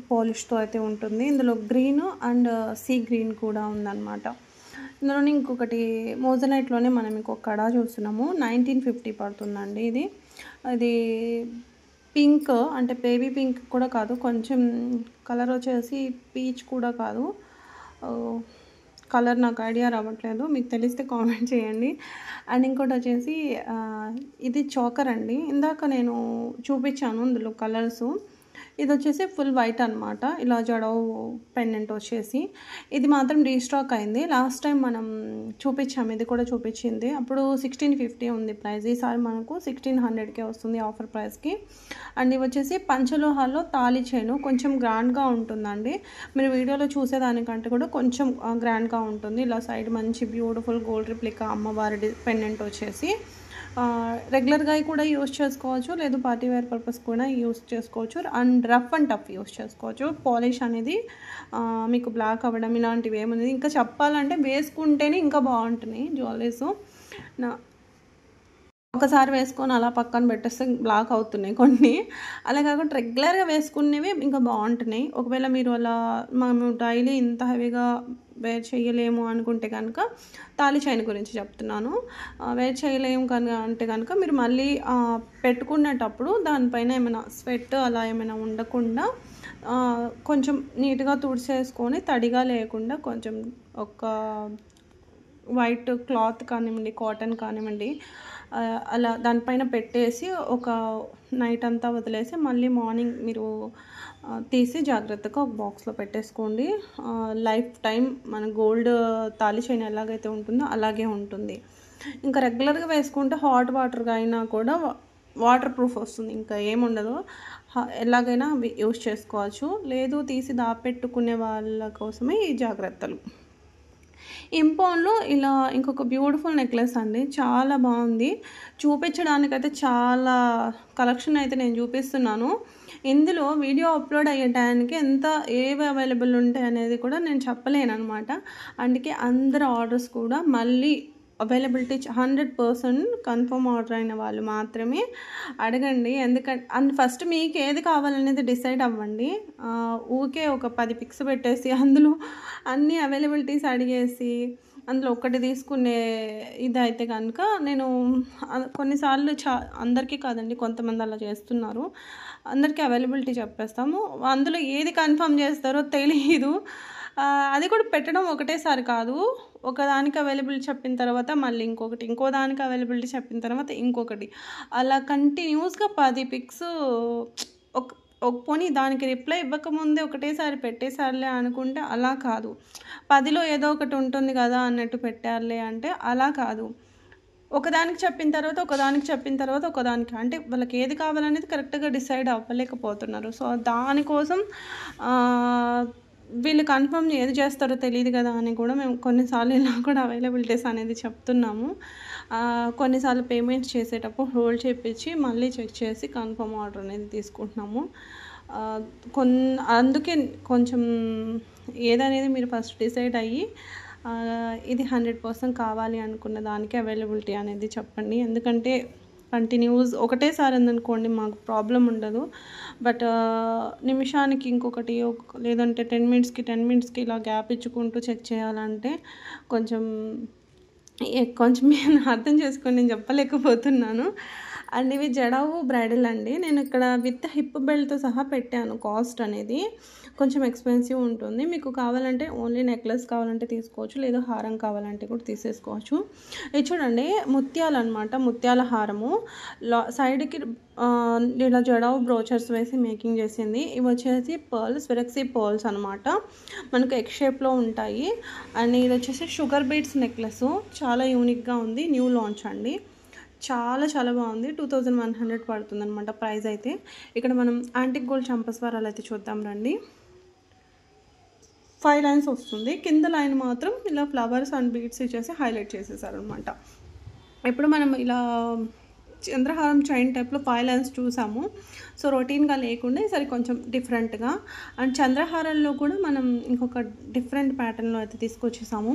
పాలిష్తో అయితే ఉంటుంది. ఇందులో గ్రీన్ అండ్ సీ గ్రీన్ కూడా ఉందన్నమాట. ఇందులోనే ఇంకొకటి మోజనైట్లోనే మనం ఇంకొక కడా చూస్తున్నాము. 1950 పడుతుందండి. ఇది పింక్, అంటే బేబీ పింక్ కూడా కాదు, కొంచెం కలర్ వచ్చేసి పీచ్ కూడా కాదు. కలర్ నాకు ఐడియా రావట్లేదు, మీకు తెలిస్తే కామెంట్ చేయండి. అండ్ ఇంకోటి వచ్చేసి ఇది చోకర్ అండి. ఇందాక నేను చూపించాను ఇందులో కలర్సు. ఇది వచ్చేసి ఫుల్ వైట్ అనమాట. ఇలా జడో పెండెంట్ వచ్చేసి ఇది మాత్రం రీస్టాక్ అయింది. లాస్ట్ టైం మనం చూపించాము, ఇది కూడా చూపించింది. అప్పుడు 1650 ఉంది ప్రైస్. ఈసారి మనకు 1600కే వస్తుంది ఆఫర్ ప్రైస్కి. అండ్ ఇవి వచ్చేసి పంచలోహాల్లో తాళి చైను. కొంచెం గ్రాండ్గా ఉంటుందండి. మీరు వీడియోలో చూసేదానికంటే కూడా కొంచెం గ్రాండ్గా ఉంటుంది. ఇలా సైడ్ మంచి బ్యూటిఫుల్ గోల్డ్ రిప్లికా అమ్మవారి పెండెంట్ వచ్చేసి రెగ్యులర్గా కూడా యూస్ చేసుకోవచ్చు, లేదు పార్టీ వేర్ పర్పస్ కూడా యూస్ చేసుకోవచ్చు. And rough and tough use చేసుకోవచ్చు. పాలిష్ అనేది మీకు బ్లాక్ అవ్వడం ఇలాంటివి ఏముంది. ఇంకా చెప్పాలంటే వేసుకుంటేనే ఇంకా బాగుంటున్నాయి జ్యువెలరీస్. ఒకసారి వేసుకొని అలా పక్కన పెట్టేస్తే బ్లాక్ అవుతున్నాయి కొన్ని. అలా కాకుండా రెగ్యులర్గా వేసుకునేవి ఇంకా బాగుంటున్నాయి. ఒకవేళ మీరు అలా మేము డైలీ ఇంత హెవీగా వేర్ చేయలేము అనుకుంటే కనుక తాళి చైన్ గురించి చెప్తున్నాను. వేర్ చేయలేము అంటే కనుక మీరు మళ్ళీ పెట్టుకునేటప్పుడు దానిపైన ఏమైనా స్వెట్ అలా ఏమైనా ఉండకుండా కొంచెం నీట్గా తుడిచేసుకొని తడిగా లేకుండా కొంచెం ఒక వైట్ క్లాత్ కానివ్వండి, కాటన్ కానివ్వండి, అలా దానిపైన పెట్టేసి ఒక నైట్ అంతా వదిలేసి మళ్ళీ మార్నింగ్ మీరు తీసి జాగ్రత్తగా ఒక బాక్స్లో పెట్టేసుకోండి. లైఫ్ టైం మన గోల్డ్ తాళి చైన్ ఎలాగైతే ఉంటుందో అలాగే ఉంటుంది. ఇంకా రెగ్యులర్గా వేసుకుంటే హాట్ వాటర్గా అయినా కూడా వాటర్ ప్రూఫ్ వస్తుంది, ఇంకా ఏముండదు. ఎలాగైనా యూస్ చేసుకోవచ్చు. లేదు తీసి దాపెట్టుకునే వాళ్ళ కోసమే ఈ జాగ్రత్తలు. ఇంపోన్లో ఇలా ఇంకొక బ్యూటిఫుల్ నెక్లెస్ అండి. చాలా బాగుంది. చూపించడానికైతే చాలా కలెక్షన్ అయితే నేను చూపిస్తున్నాను. ఇందులో వీడియో అప్లోడ్ అయ్యే టైంకి ఏవి అవైలబుల్ ఉంటాయి అనేది కూడా నేను చెప్పలేను అనమాట. అందుకే అందరు ఆర్డర్స్ కూడా మళ్ళీ అవైలబిలిటీ 100% కన్ఫర్మ్ ఆర్డర్ అయిన వాళ్ళు మాత్రమే అడగండి. ఎందుకంటే ఫస్ట్ మీకు ఏది కావాలనేది డిసైడ్ అవ్వండి. ఊకే ఒక 10 పిక్స్ పెట్టేసి అందులో అన్ని అవైలబిలిటీస్ అడిగేసి అందులో ఒకటి తీసుకునే ఇదైతే కనుక నేను కొన్నిసార్లు అందరికీ కాదండి, కొంతమంది అలా చేస్తున్నారు. అందరికీ అవైలబిలిటీ చెప్పేస్తాము, అందులో ఏది కన్ఫర్మ్ చేస్తారో తెలియదు. అది కూడా పెట్టడం ఒకటేసారి కాదు, ఒకదానికి అవైలబిలిటీ చెప్పిన తర్వాత మళ్ళీ ఇంకొకటి, ఇంకో దానికి అవైలబిలిటీ చెప్పిన తర్వాత ఇంకొకటి, అలా కంటిన్యూస్గా 10 పిక్స్ పోనీ దానికి రిప్లై ఇవ్వకముందే ఒకటేసారి పెట్టేసారులే అనుకుంటే అలా కాదు. 10లో ఏదో ఒకటి ఉంటుంది కదా అన్నట్టు పెట్టారులే అంటే అలా కాదు. ఒకదానికి చెప్పిన తర్వాత ఒకదానికి అంటే వాళ్ళకి ఏది కావాలనేది కరెక్ట్గా డిసైడ్ అవ్వలేకపోతున్నారు. సో దానికోసం వీళ్ళు కన్ఫర్మ్ ఏది చేస్తారో తెలియదు కదా అని కూడా మేము కొన్నిసార్లు ఇలా కూడా అవైలబిలిటీస్ అనేది చెప్తున్నాము. కొన్నిసార్లు పేమెంట్స్ చేసేటప్పుడు హోల్డ్ చేయించి మళ్ళీ చెక్ చేసి కన్ఫర్మ్ ఆర్డర్ అనేది తీసుకుంటున్నాము. అందుకే కొంచెం ఏదనేది మీరు ఫస్ట్ డిసైడ్ అయ్యి ఇది 100% కావాలి అనుకున్న దానికి అవైలబిలిటీ అనేది చెప్పండి. ఎందుకంటే కంటిన్యూస్ ఒకటేసారి ఉందనుకోండి మాకు ప్రాబ్లం ఉండదు. బట్ నిమిషానికి ఇంకొకటి లేదంటే 10 మినిట్స్కి ఇలా గ్యాప్ ఇచ్చుకుంటూ చెక్ చేయాలంటే కొంచెం అర్థం చేసుకొని నేను చెప్పలేకపోతున్నాను. అండ్ ఇవి జడావు బ్రైడల్ అండి. నేను ఇక్కడ విత్ హిప్ బెల్ట్తో సహా పెట్టాను. కాస్ట్ అనేది కొంచెం ఎక్స్పెన్సివ్ ఉంటుంది. మీకు కావాలంటే ఓన్లీ నెక్లెస్ కావాలంటే తీసుకోవచ్చు, లేదా హారం కావాలంటే కూడా తీసేసుకోవచ్చు. ఇది చూడండి, ముత్యాలు అనమాట, ముత్యాల హారము. సైడ్కి ఇలా జడావు బ్రోచర్స్ వేసి మేకింగ్ చేసింది. ఇవి వచ్చేసి పర్ల్స్, విరక్సీ పర్ల్స్ అనమాట, మనకు ఎగ్ షేప్లో ఉంటాయి. అండ్ ఇది వచ్చేసి షుగర్ బీడ్స్ నెక్లెస్, చాలా యూనిక్గా ఉంది, న్యూ లాంచ్ అండి. చాలా చాలా బాగుంది. 2100 పడుతుంది అనమాట ప్రైస్ అయితే. ఇక్కడ మనం యాంటిక్ గోల్డ్ చంపస్వరాలు అయితే చూద్దాం రండి. 5 లైన్స్ వస్తుంది, కింద లైన్ మాత్రం ఇలా ఫ్లవర్స్ అండ్ బీడ్స్ ఇచ్చేసి హైలైట్ చేసేసారనమాట. ఇప్పుడు మనం ఇలా చంద్రహారం చైన్ టైప్లో 5 లైన్స్ చూసాము. సో రొటీన్గా లేకుండా ఈసారి కొంచెం డిఫరెంట్గా. అండ్ చంద్రహారంలో కూడా మనం ఇంకొక డిఫరెంట్ ప్యాటర్న్లో అయితే తీసుకొచ్చేసాము.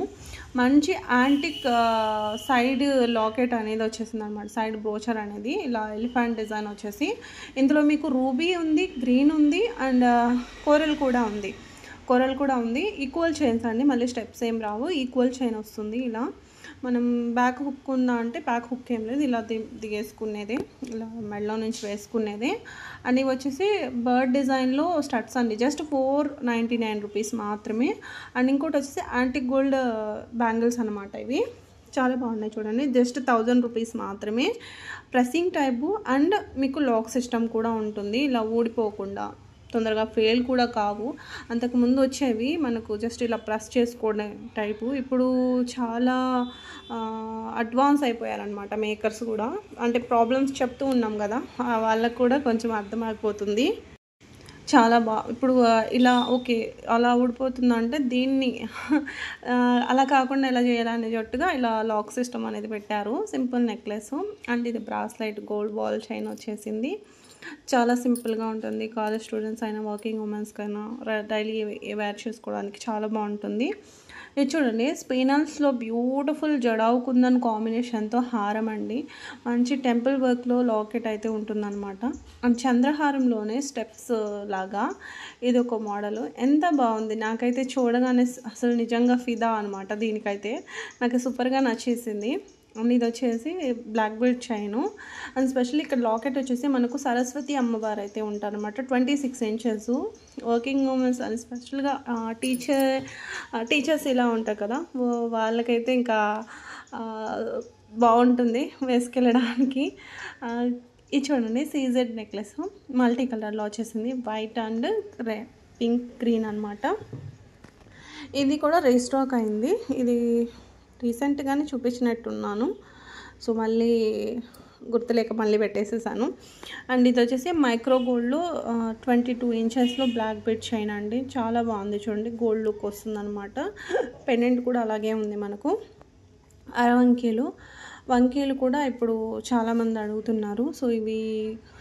మంచి యాంటిక్ సైడ్ లాకెట్ అనేది వచ్చేసింది అనమాట, సైడ్ బ్రోచర్ అనేది ఇలా ఎలిఫెంట్ డిజైన్ వచ్చేసి. ఇందులో మీకు రూబీ ఉంది, గ్రీన్ ఉంది, అండ్ కోరల్ కూడా ఉంది. ఈక్వల్ చైన్స్ అండి, మళ్ళీ స్టెప్స్ ఏం రావు, ఈక్వల్ చైన్ వస్తుంది. ఇలా మనం బ్యాక్ హుక్ ఉందా అంటే బ్యాక్ హుక్ ఏం లేదు, ఇలా దిగేసుకునేదే, ఇలా మెడలో నుంచి వేసుకునేదే. అండ్ ఇవి వచ్చేసి బర్డ్ డిజైన్లో స్టడ్స్ అండి, జస్ట్ 499 రూపీస్ మాత్రమే. అండ్ ఇంకోటి వచ్చేసి యాంటిక్ గోల్డ్ బ్యాంగిల్స్ అనమాట. ఇవి చాలా బాగున్నాయి చూడండి, జస్ట్ 1000 రూపీస్ మాత్రమే. ప్రెస్సింగ్ టైపు అండ్ మీకు లాక్ సిస్టమ్ కూడా ఉంటుంది, ఇలా ఊడిపోకుండా, తొందరగా ఫెయిల్ కూడా కావు. అంతకుముందు వచ్చేవి మనకు జస్ట్ ఇలా ప్రెస్ చేసుకోవడం టైపు. ఇప్పుడు చాలా అడ్వాన్స్ అయిపోయారనమాట మేకర్స్ కూడా. అంటే ప్రాబ్లమ్స్ చెప్తూ ఉన్నాం కదా, వాళ్ళకు కూడా కొంచెం అర్థమైపోతుంది. చాలా ఇప్పుడు ఇలా ఓకే అలా ఊడిపోతుందంటే దీన్ని అలా కాకుండా ఎలా చేయాలనే జట్టుగా ఇలా లాక్ సిస్టమ్ అనేది పెట్టారు. సింపుల్ నెక్లెస్ అండ్ ఇది బ్రాస్లైట్ గోల్డ్ బాల్ చైన్ వచ్చేసింది. చాలా సింపుల్గా ఉంటుంది, కాలేజ్ స్టూడెంట్స్ అయినా వర్కింగ్ ఉమెన్స్కైనా డైలీ వేర్ చేసుకోవడానికి చాలా బాగుంటుంది. ఇది చూడండి, స్పినల్స్లో బ్యూటిఫుల్ జడావు కుందన్ కాంబినేషన్తో హారం అండి, మంచి టెంపుల్ వర్క్లో లాకెట్ అయితే ఉంటుందన్నమాట. అండ్ చంద్రహారంలోనే స్టెప్స్ లాగా ఇది ఒక మోడల్, ఎంత బాగుంది. నాకైతే చూడగానే అసలు నిజంగా ఫిదా అనమాట, దీనికైతే నాకు సూపర్గా నచ్చేసింది. అండ్ ఇది వచ్చేసి black belt chain. And specially ఇక్కడ లాకెట్ వచ్చేసి మనకు సరస్వతి అమ్మవారు అయితే ఉంటారనమాట, 26 ఇంచెస్. వర్కింగ్ ఉమెన్స్ అండ్ స్పెషల్గా టీచర్స్ ఇలా ఉంటారు కదా, వాళ్ళకైతే ఇంకా బాగుంటుంది వేసుకెళ్ళడానికి. ఇది చూడండి, సీజెడ్ నెక్లెస్ మల్టీ కలర్లో వచ్చేసింది, వైట్ అండ్ పింక్ గ్రీన్ అనమాట. ఇది కూడా రీస్టాక్ అయింది, ఇది రీసెంట్గానే చూపించినట్టున్నాను, సో మళ్ళీ గుర్తులేక మళ్ళీ పెట్టేసేసాను. అండ్ ఇది వచ్చేసి మైక్రో గోల్డ్లో 22 ఇంచెస్లో బ్లాక్ బెడ్ చైన్ అండి, చాలా బాగుంది చూడండి, గోల్డ్ లుక్ వస్తుంది అనమాట. పెండెంట్ కూడా అలాగే ఉంది మనకు. వంకీలు కూడా ఇప్పుడు చాలామంది అడుగుతున్నారు, సో ఇవి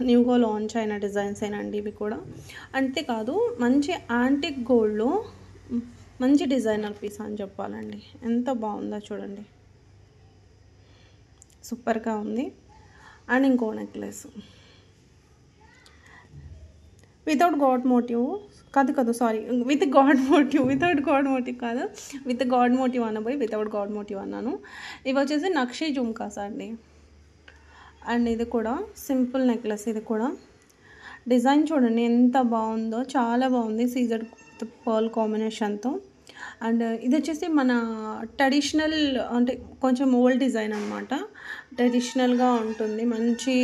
న్యూగా లాంచ్ అయిన డిజైన్స్ అయినండి ఇవి కూడా. అంతేకాదు మంచి యాంటిక్ గోల్డ్లో మంచి డిజైనర్ పీస్ అని చెప్పాలండి, ఎంత బాగుందో చూడండి, సూపర్గా ఉంది. అండ్ ఇంకో necklace without god motif with god motif, without god motif కాదు, విత్ గాడ్ మోటివ్ అనబోయి వితౌట్ గాడ్ మోటివ్ అన్నాను. ఇవి వచ్చేసి నక్షి జుమ్కాస్ అండి. అండ్ ఇది కూడా సింపుల్ నెక్లెస్, ఇది కూడా డిజైన్ చూడండి ఎంత బాగుందో, చాలా బాగుంది, సీజెడ్ పర్ల్ కాంబినేషన్తో. అండ్ ఇది వచ్చేసి మన ట్రెడిషనల్ అంటే కొంచెం ఓల్డ్ డిజైన్ అనమాట, ట్రెడిషనల్గా ఉంటుంది, మంచి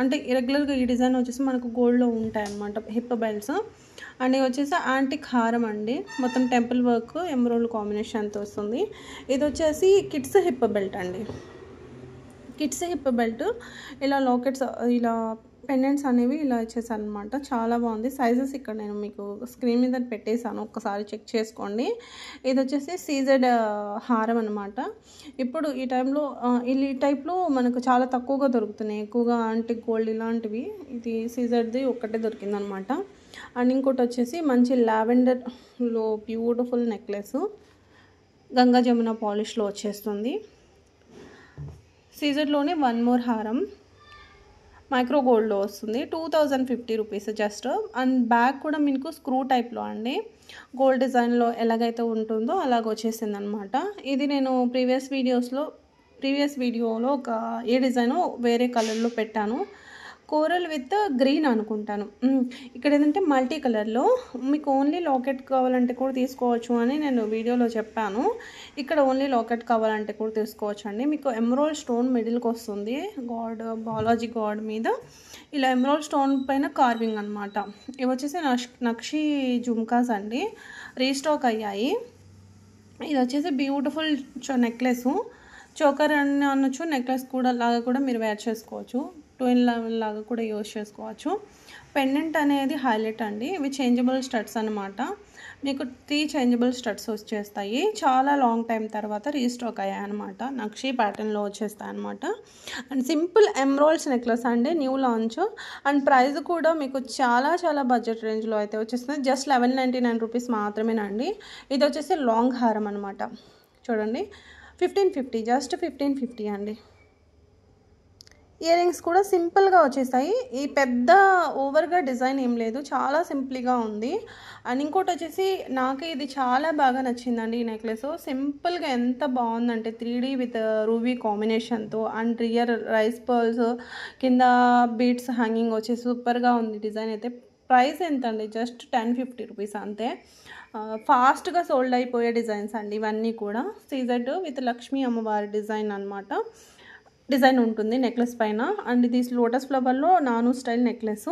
అంటే రెగ్యులర్గా ఈ డిజైన్ వచ్చేసి మనకు గోల్డ్లో ఉంటాయి అన్నమాట, హిప్ బెల్ట్స్. అండ్ ఇది వచ్చేసి యాంటిక్ హారం అండి, మొత్తం టెంపుల్ వర్క్ ఎమరాల్డ్ కాంబినేషన్తో వస్తుంది. ఇది వచ్చేసి కిడ్స్ హిప్ బెల్ట్ అండి, కిడ్స్ హిప్ బెల్ట్. ఇలా లాకెట్స్, ఇలా పెండెంట్స్ అనేవి ఇలా ఇచ్చేసాను అనమాట, చాలా బాగుంది. సైజెస్ ఇక్కడ నేను మీకు స్క్రీన్ మీద పెట్టేశాను, ఒక్కసారి చెక్ చేసుకోండి. ఇది వచ్చేసి సీజెడ్ హారం అనమాట. ఇప్పుడు ఈ టైంలో ఈ టైప్లో మనకు చాలా తక్కువగా దొరుకుతున్నాయి, ఎక్కువగా యాంటిక్ గోల్డ్ ఇలాంటివి. ఇది సీజెడ్ది ఒక్కటే దొరికిందనమాట. అండ్ ఇంకోటి వచ్చేసి మంచి లావెండర్లో బ్యూటిఫుల్ నెక్లెస్, గంగా జమున పాలిష్లో వచ్చేస్తుంది. సీజెడ్లోనే వన్ మోర్ హారం మైక్రో గోల్డ్లో వస్తుంది, 2050 రూపీస్ జస్ట్. అండ్ బ్యాగ్ కూడా మీకు స్క్రూ టైప్లో అండి, గోల్డ్ డిజైన్లో ఎలాగైతే ఉంటుందో అలాగ వచ్చేసింది అనమాట. ఇది నేను ప్రీవియస్ వీడియోస్లో ప్రీవియస్ వీడియోలో ఏ డిజైన్ వేరే కలర్లో పెట్టాను, కోరల్ విత్ గ్రీన్ అనుకుంటాను. ఇక్కడ ఏంటంటే మల్టీ కలర్లో మీకు ఓన్లీ లాకెట్ కావాలంటే కూడా తీసుకోవచ్చు అని నేను వీడియోలో చెప్పాను. ఇక్కడ ఓన్లీ లాకెట్ కావాలంటే కూడా తీసుకోవచ్చు అండి. మీకు ఎమరాల్డ్ స్టోన్ మిడిల్కి వస్తుంది, బాలాజీ గాడ్ మీద ఇలా ఎమరాల్డ్ స్టోన్ పైన కార్వింగ్ అనమాట. ఇవి వచ్చేసి నక్షి జుమ్కాస్ అండి, రీస్టాక్ అయ్యాయి. ఇది వచ్చేసి బ్యూటిఫుల్ నెక్లెస్, చోకర్ అని అనొచ్చు, నెక్లెస్ కూడా లాగా కూడా మీరు వేర్ చేసుకోవచ్చు, ట్విన్ లాగా కూడా యూజ్ చేసుకోవచ్చు. పెండెంట్ అనేది హైలైట్ అండి. ఇవి చేంజబుల్ స్టడ్స్ అనమాట. మీకు 3 చేంజబుల్ స్టడ్స్ వచ్చేస్తాయి. చాలా లాంగ్ టైం తర్వాత రీస్టాక్ అయ్యాయి అనమాట. నక్షి ప్యాటర్న్లో వచ్చేస్తాయి అనమాట. అండ్ సింపుల్ ఎమరాల్డ్స్ నెక్లెస్ అండి, న్యూ లాంచ్. అండ్ ప్రైస్ కూడా మీకు చాలా చాలా బడ్జెట్ రేంజ్లో అయితే వచ్చేస్తుంది. జస్ట్ 1199 రూపీస్ మాత్రమేనండి. ఇది వచ్చేసి లాంగ్ హారం అనమాట. చూడండి 1550, జస్ట్ 1550 అండి. ఇయర్ రింగ్స్ కూడా సింపుల్గా వచ్చేసాయి. ఈ పెద్ద ఓవర్గా డిజైన్ ఏం లేదు, చాలా సింపుల్గా ఉంది. అండ్ ఇంకోటి వచ్చేసి నాకు ఇది చాలా బాగా నచ్చిందండి. ఈ నెక్లెస్ సింపుల్గా ఎంత బాగుందంటే 3D విత్ రూబీ కాంబినేషన్తో అండ్ రియర్ రైస్ పర్ల్స్ కింద బీడ్స్ హ్యాంగింగ్ వచ్చి సూపర్గా ఉంది డిజైన్ అయితే. ప్రైస్ ఎంత అండి, జస్ట్ 1050 రూపీస్ అంతే. ఫాస్ట్గా సోల్డ్ అయిపోయే డిజైన్స్ అండి ఇవన్నీ కూడా. సీజెడ్ విత్ లక్ష్మీ అమ్మవారి డిజైన్ అనమాట, డిజైన్ ఉంటుంది నెక్లెస్ పైన. అండ్ ఇది లోటస్ ఫ్లవర్లో నాను స్టైల్ నెక్లెస్.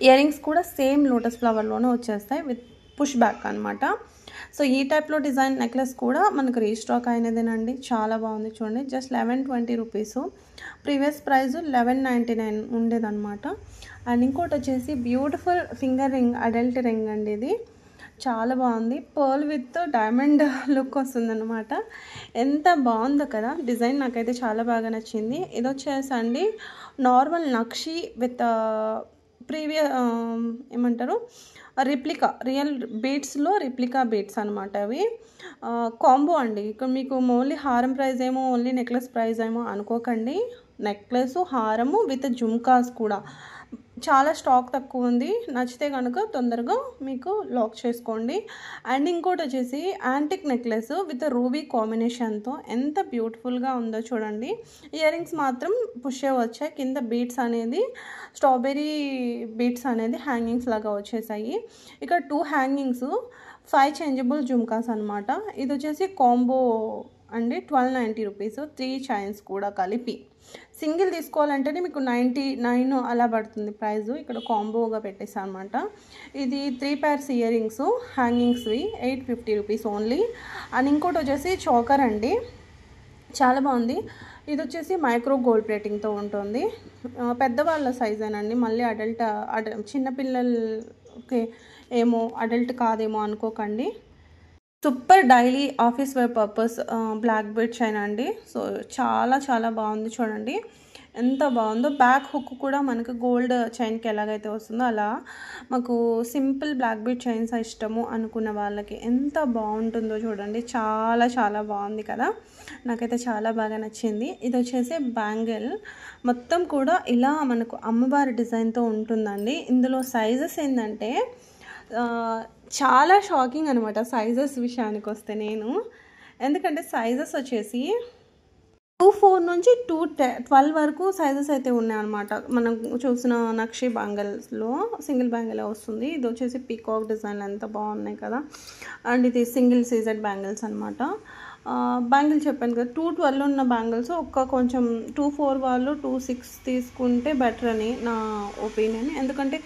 ఇయర్ రింగ్స్ కూడా సేమ్ లోటస్ ఫ్లవర్లోనే వచ్చేస్తాయి విత్ పుష్ బ్యాక్ అనమాట. సో ఈ టైప్లో డిజైన్ నెక్లెస్ కూడా మనకు రీస్టాక్ అయినదేనండి. చాలా బాగుంది చూడండి, జస్ట్ 1120 రూపీస్. ప్రీవియస్ ప్రైస్ 1199 ఉండేదన్నమాట. అండ్ ఇంకోటి వచ్చేసి beautiful finger ring, adult ring అండి. ఇది చాలా బాగుంది, పర్ల్ విత్ డైమండ్ లుక్ వస్తుందన్నమాట. ఎంత బాగుందో కదా డిజైన్, నాకైతే చాలా బాగా నచ్చింది. ఇది వచ్చేసి అండి నార్మల్ నక్షి విత్ ఏమంటారు రిప్లికా, రియల్ బీడ్స్లో రిప్లికా బీడ్స్ అనమాట. అవి కాంబో అండి. ఇక్కడ మీకు ఓన్లీ హారం ప్రైస్ ఏమో, ఓన్లీ నెక్లెస్ ప్రైస్ ఏమో అనుకోకండి. నెక్లెస్, హారము విత్ జుమ్కాస్ కూడా చాలా స్టాక్ తక్కువ ఉంది. నచ్చితే కనుక తొందరగా మీకు లాక్ చేసుకోండి. అండ్ ఇంకోటి వచ్చేసి యాంటిక్ నెక్లెస్ విత్ రూబీ కాంబినేషన్తో ఎంత బ్యూటిఫుల్గా ఉందో చూడండి. ఇయర్ రింగ్స్ మాత్రం పుష్ వచ్చాయి, కింద బీడ్స్ అనేది స్ట్రాబెర్రీ బీడ్స్ అనేది హ్యాంగింగ్స్ లాగా వచ్చేసాయి. ఇక్కడ 2 హ్యాంగింగ్స్, 5 చేంజబుల్ జుమ్కాస్ అనమాట. ఇది వచ్చేసి కాంబో అండి, 1290 రూపీస్, 3 చైన్స్ కూడా కలిపి. సింగిల్ తీసుకోవాలంటేనే మీకు 99 అలా పడుతుంది ప్రైస్. ఇక్కడ కాంబోగా పెట్టేసా అనమాట. ఇది 3 pairs ఇయర్ రింగ్స్ హ్యాంగింగ్స్వి, 850 రూపీస్ ఓన్లీ. అండ్ ఇంకోటి వచ్చేసి చోకర్ అండి, చాలా బాగుంది. ఇది వచ్చేసి మైక్రో గోల్డ్ ప్లేటింగ్తో ఉంటుంది. పెద్దవాళ్ళ సైజేనండి, మళ్ళీ చిన్నపిల్లలకి ఏమో అడల్ట్ కాదేమో అనుకోకండి. Super daily office wear purpose black bead chain అండి. సో చాలా చాలా బాగుంది చూడండి, ఎంత బాగుందో. బ్యాక్ హుక్ కూడా మనకు గోల్డ్ చైన్కి ఎలాగైతే వస్తుందో అలా మాకు సింపుల్ బ్లాక్ బీడ్ చైన్స్ ఇష్టము అనుకున్న వాళ్ళకి ఎంత బాగుంటుందో చూడండి. చాలా చాలా బాగుంది కదా, నాకైతే చాలా బాగా నచ్చింది. ఇది వచ్చేసి బ్యాంగిల్, మొత్తం కూడా ఇలా మనకు అమ్మవారి డిజైన్తో ఉంటుందండి. ఇందులో సైజెస్ ఏంటంటే చాలా షాకింగ్ అనమాట సైజెస్ విషయానికి వస్తే. ఎందుకంటే సైజెస్ వచ్చేసి 24 నుంచి 212 వరకు సైజెస్ అయితే ఉన్నాయన్నమాట. మనం చూసిన నక్షి బ్యాంగిల్స్లో సింగిల్ బ్యాంగిల్ వస్తుంది. ఇది వచ్చేసి పీకాక్ డిజైన్లు ఎంత బాగున్నాయి కదా. అండ్ ఇది సింగిల్ సీజెడ్ బ్యాంగిల్స్ అనమాట. బ్యాంగిల్ చెప్పాను కదా, 212 ఉన్న బ్యాంగిల్స్ కొంచెం 24 వాళ్ళు 26 తీసుకుంటే బెటర్ అని నా ఒపీనియన్. ఎందుకంటే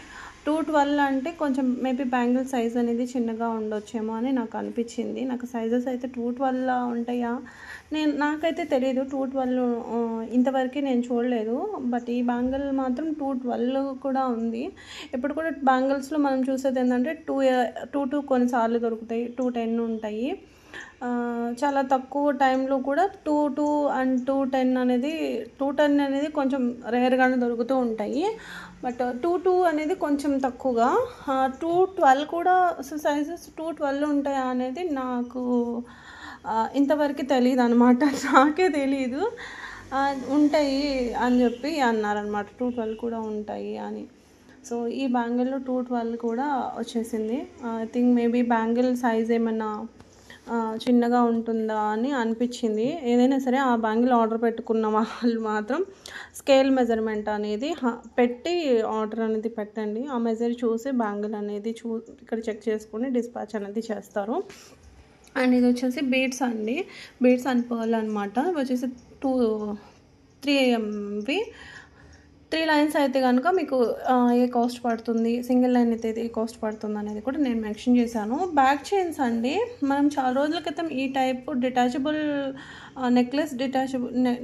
212 అంటే కొంచెం మేబీ బ్యాంగిల్ సైజ్ అనేది చిన్నగా ఉండొచ్చేమో అని నాకు అనిపించింది. నాకు సైజెస్ అయితే 212 ఉంటాయా, నాకైతే తెలియదు. 212 ఇంతవరకు నేను చూడలేదు. బట్ ఈ బ్యాంగిల్ మాత్రం 212 కూడా ఉంది. ఇప్పుడు కూడా బ్యాంగిల్స్లో మనం చూసేది ఏంటంటే 2 కొన్నిసార్లు దొరుకుతాయి, 210 ఉంటాయి. చాలా తక్కువ టైంలో కూడా 2 అండ్ 210 అనేది కొంచెం రేర్గానే దొరుకుతూ ఉంటాయి. బట్ 2 అనేది కొంచెం తక్కువగా, 212 కూడా సైజెస్ 212 ఉంటాయా అనేది నాకు ఇంతవరకు తెలియదు అనమాట. నాకే తెలీదు, ఉంటాయి అని చెప్పి అన్నారనమాట, 212 కూడా ఉంటాయి అని. సో ఈ బ్యాంగిల్లో 212 కూడా వచ్చేసింది. I think maybe bangle size ఏమన్నా చిన్నగా ఉంటుందా అని అనిపించింది. ఏదైనా సరే ఆ బ్యాంగిల్ ఆర్డర్ పెట్టుకున్న వాళ్ళు మాత్రం స్కేల్ మెజర్మెంట్ అనేది పెట్టి ఆర్డర్ అనేది పెట్టండి. ఆ మెజర్ చూసి బ్యాంగిల్ అనేది ఇక్కడ చెక్ చేసుకుని డిస్పాచ్ అనేది చేస్తారు. అండ్ ఇది వచ్చేసి బీడ్స్ అండి, బీడ్స్ అండ్ పర్ల్ అనమాట. ఇవి వచ్చేసి 3 AMవి 3 లైన్స్ అయితే కనుక మీకు ఏ కాస్ట్ పడుతుంది, సింగిల్ లైన్ అయితే ఏ కాస్ట్ పడుతుంది అనేది కూడా నేను మెన్షన్ చేశాను. బ్యాక్ చైన్స్ అండి, మనం చాలా రోజుల క్రితం ఈ టైప్ డిటాచబుల్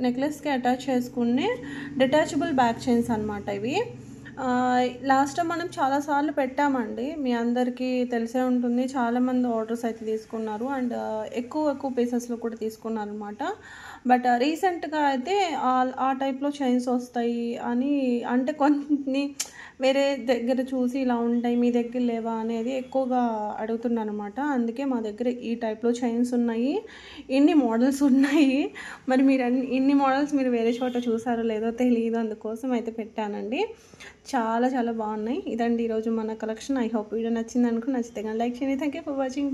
నెక్లెస్కి అటాచ్ చేసుకునే డిటాచబుల్ బ్యాక్ చైన్స్ అనమాట ఇవి. లాస్ట్ టైం మనం చాలాసార్లు పెట్టామండి, మీ అందరికీ తెలిసే ఉంటుంది. చాలామంది ఆర్డర్స్ అయితే తీసుకున్నారు అండ్ ఎక్కువ పీసెస్లో కూడా తీసుకున్నారు అనమాట. బట్ రీసెంట్గా అయితే ఆ టైప్లో చైన్స్ వస్తాయి అని, అంటే కొన్ని వేరే దగ్గర చూసి ఇలా ఉంటాయి మీ దగ్గర లేవా అనేది ఎక్కువగా అడుగుతున్నాను అనమాట. అందుకే మా దగ్గర ఈ టైప్లో చైన్స్ ఉన్నాయి, ఇన్ని మోడల్స్ ఉన్నాయి. మరి మీరు ఇన్ని మోడల్స్ మీరు వేరే చోట చూసారో లేదో తెలియదు, అందుకోసం అయితే పెట్టానండి. చాలా బాగున్నాయి. ఇదండి ఈరోజు మన కలెక్షన్. ఐ హోప్ వీడియో నచ్చింది అనుకో, నచ్చితే కానీ లైక్ చేయండి. Thank you for watching.